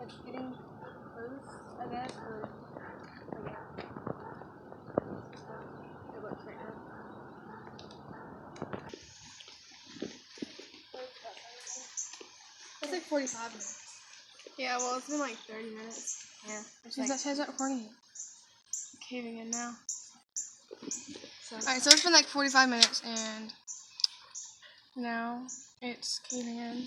it's getting close, I guess, but yeah. So it looks right now. It's like 45 minutes. Yeah, well, it's been like 30 minutes. Yeah. Says that recording? Caving in now. So. Alright, so it's been like 45 minutes, and now it's caving in.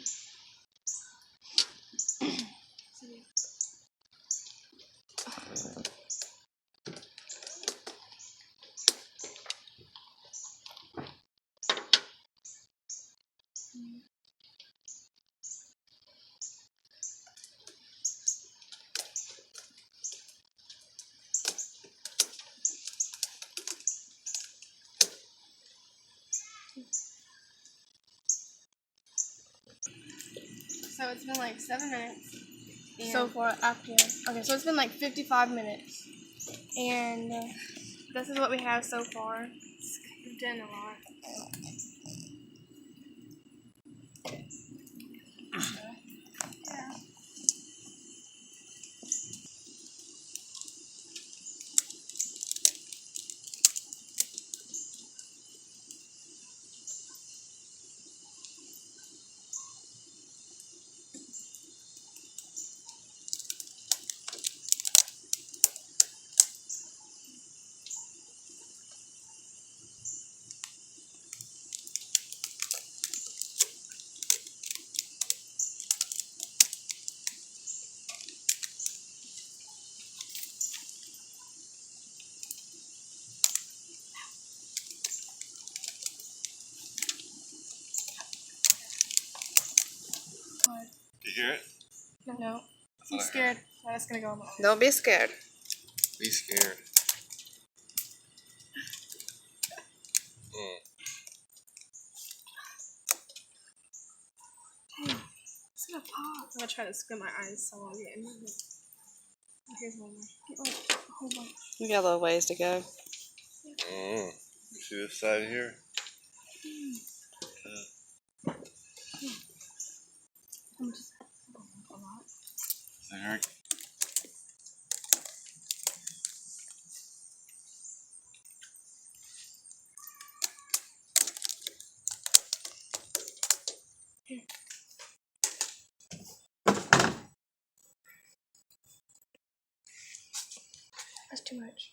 So it's been like 7 minutes. So far after. Okay, so it's been like 55 minutes. And this is what we have so far. We've done a lot. Yeah. You hear it? No. I'm scared. That's gonna go on my eyes. Don't be scared. Be scared. It's gonna pop. I'm gonna try to squint my eyes so I won't get in. Here's one more. Get like a whole bunch. You got a little ways to go. You see this side here? I'm just a lot. There. Here. That's too much.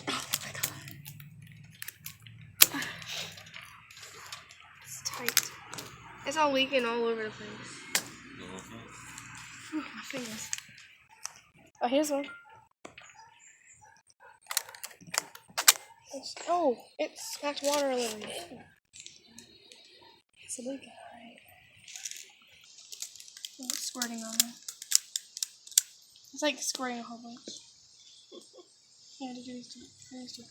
Oh my god. It's tight. It's all leaking all over the place. Ooh, my fingers. Oh, here's one. It splacked water all over me. It's a leaking. Alright. Oh, it's squirting on me. It's like squirting a whole bunch. Yeah, do these two. Yeah. These two.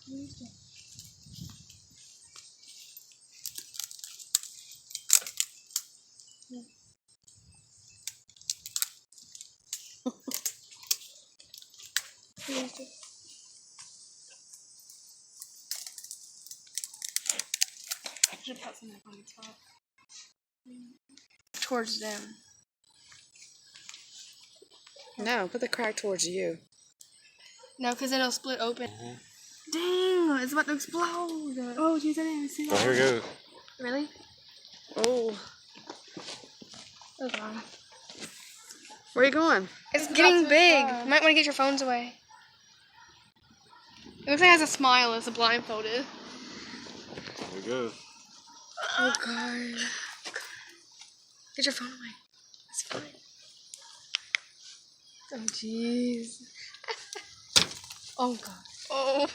I should put some on the top. Towards them. No, put the crack towards you. No, because then it'll split open. Dang, it's about to explode. Oh, geez, I didn't even see that. Oh, here it goes. Really? Oh. Oh, God. Where are you going? It's getting big. You might want to get your phones away. It looks like it has a smile. It's blindfolded. Here it goes. Oh, God. Get your phone away. It's fine. Oh, jeez. Oh, God. Oh.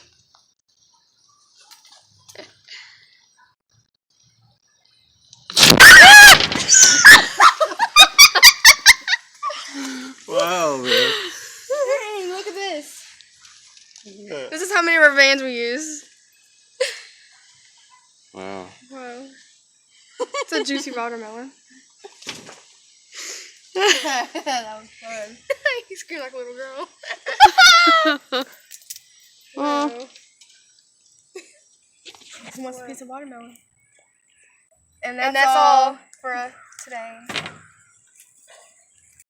Wow, man. Dang, look at this. Yeah. This is how many rubber bands we use. Wow. Wow. It's a juicy watermelon. That was fun. You screamed like a little girl. Oh. Who wants a piece of watermelon? And that's all for today.